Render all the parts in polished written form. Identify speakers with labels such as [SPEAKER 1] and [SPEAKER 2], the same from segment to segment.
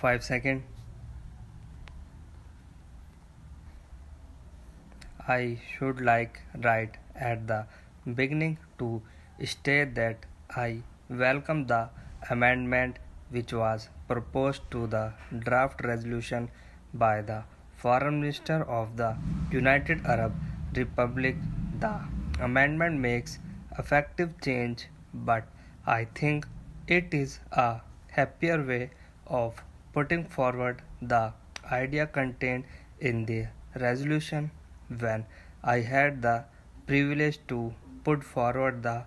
[SPEAKER 1] 5 seconds. I should like right at the beginning to state that I welcome the amendment which was proposed to the draft resolution by the Foreign Minister of the United Arab Republic. The amendment makes effective change, but I think it is a happier way of putting forward the idea contained in the resolution. When I had the privilege to put forward the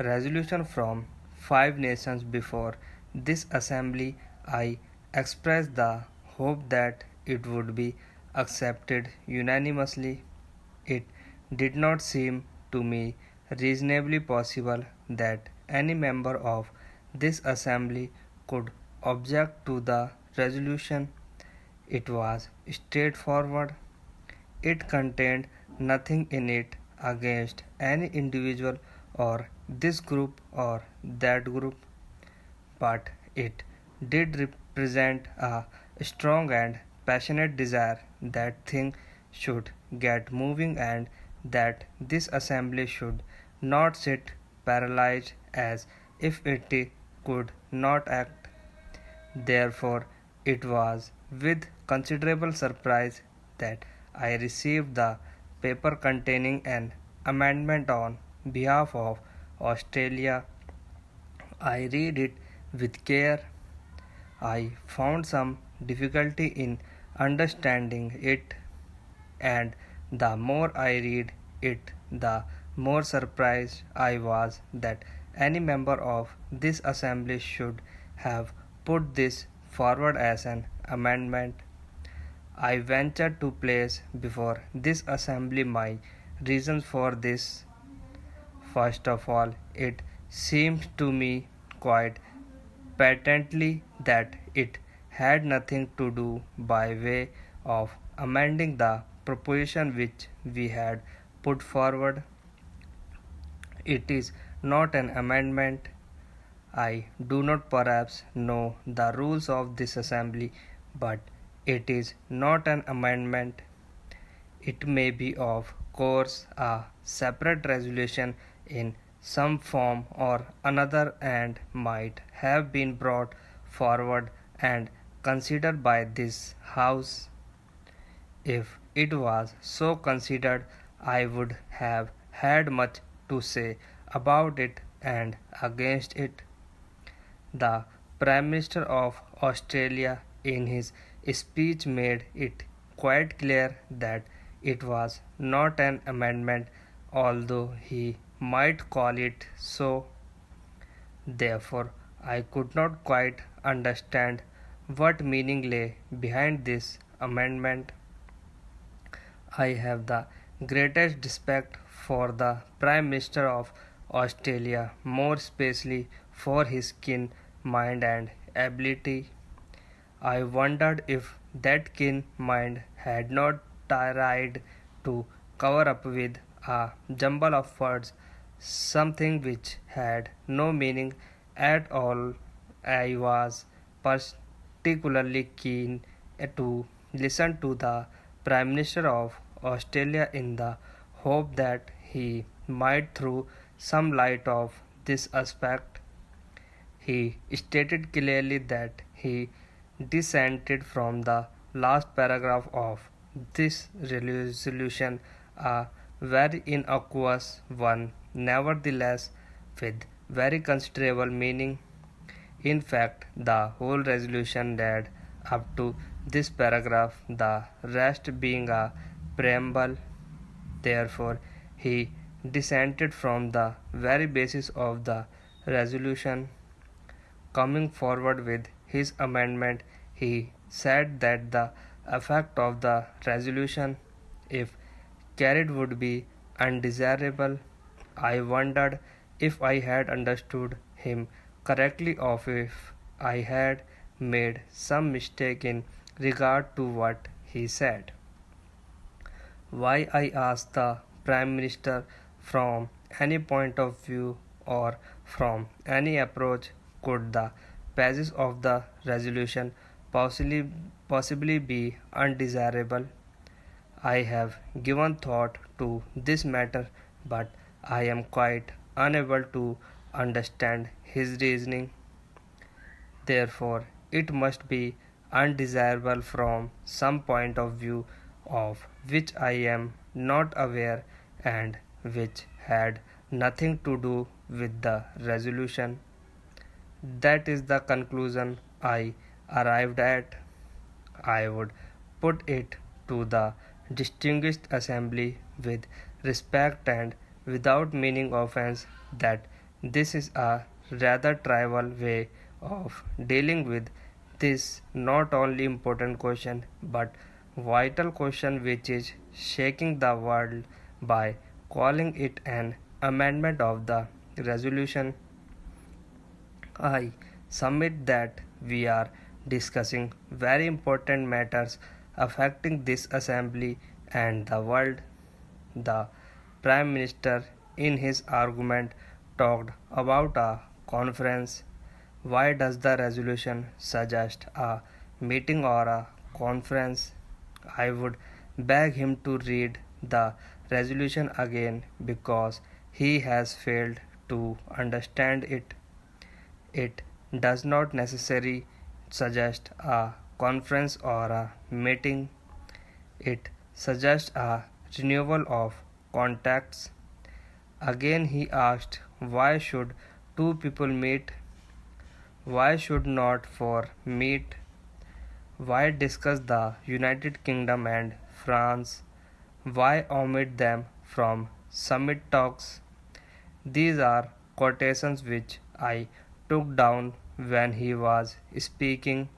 [SPEAKER 1] resolution from 5 nations before this assembly, I expressed the hope that it would be accepted unanimously. It did not seem to me reasonably possible that any member of this assembly could object to the resolution. It was straightforward. It contained nothing in it against any individual or this group or that group, but it did represent a strong and passionate desire that things should get moving and that this assembly should not sit paralyzed as if it could not act. Therefore, it was with considerable surprise that I received the paper containing an amendment on behalf of Australia. I read it with care. I found some difficulty in understanding it, and the more I read it, the more surprised I was that any member of this assembly should have put this forward as an amendment. I venture to place before this assembly my reasons for this. First of all, it seems to me quite patently that it had nothing to do by way of amending the proposition which we had put forward. It is not an amendment. I do not perhaps know the rules of this assembly, but it is not an amendment. It may be, of course, a separate resolution in some form or another and might have been brought forward and considered by this House. If it was so considered, I would have had much to say about it and against it. The Prime Minister of Australia, in his speech, made it quite clear that it was not an amendment, although he might call it so. Therefore, I could not quite understand what meaning lay behind this amendment. I have the greatest respect for the Prime Minister of Australia, more especially for his keen mind and ability. I wondered if that keen mind had not tried to cover up with a jumble of words something which had no meaning at all. I was particularly keen to listen to the Prime Minister of Australia in the hope that he might throw some light of this aspect. He stated clearly that he dissented from the last paragraph of this resolution, a very innocuous one, nevertheless with very considerable meaning. In fact, the whole resolution led up to this paragraph, the rest being a preamble. Therefore, he dissented from the very basis of the resolution. Coming forward with his amendment, he said that the effect of the resolution, if carried, would be undesirable. I wondered if I had understood him correctly or if I had made some mistake in regard to what he said. Why, I asked the Prime Minister, from any point of view or from any approach, could the passage of the resolution possibly, possibly be undesirable. I have given thought to this matter, but I am quite unable to understand his reasoning. Therefore, it must be undesirable from some point of view of which I am not aware and which had nothing to do with the resolution. That is the conclusion I arrived at. I would put it to the distinguished assembly with respect and without meaning offense that this is a rather trivial way of dealing with this not only important question but vital question which is shaking the world by calling it an amendment of the resolution. I submit that we are discussing very important matters affecting this assembly and the world. The Prime Minister, in his argument, talked about a conference. Why does the resolution suggest a meeting or a conference? I would beg him to read the resolution again because he has failed to understand it. It does not necessarily suggest a conference or a meeting. It suggests a renewal of contacts. Again, he asked, why should two people meet? Why should not four meet? Why discuss the United Kingdom and France? Why omit them from summit talks? These are quotations which I took down when he was speaking.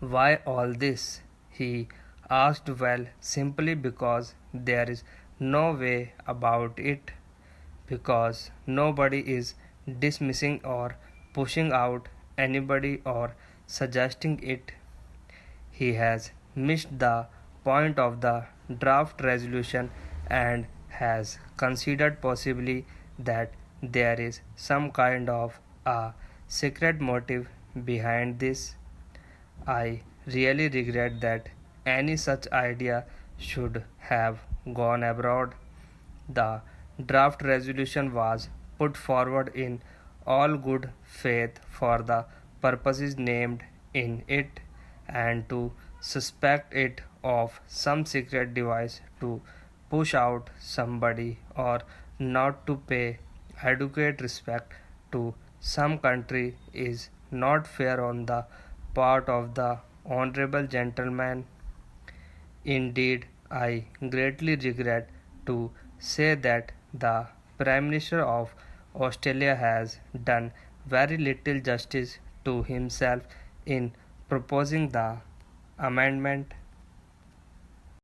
[SPEAKER 1] Why all this? He asked. Well, simply because there is no way about it, because nobody is dismissing or pushing out anybody or suggesting it. He has missed the point of the draft resolution and has considered possibly that there is some kind of a secret motive behind this. I really regret that any such idea should have gone abroad. The draft resolution was put forward in all good faith for the purposes named in it, and to suspect it of some secret device to push out somebody or not to pay adequate respect to some country is not fair on the part of the honorable gentleman. Indeed, I greatly regret to say that the Prime Minister of Australia has done very little justice to himself in proposing the amendment.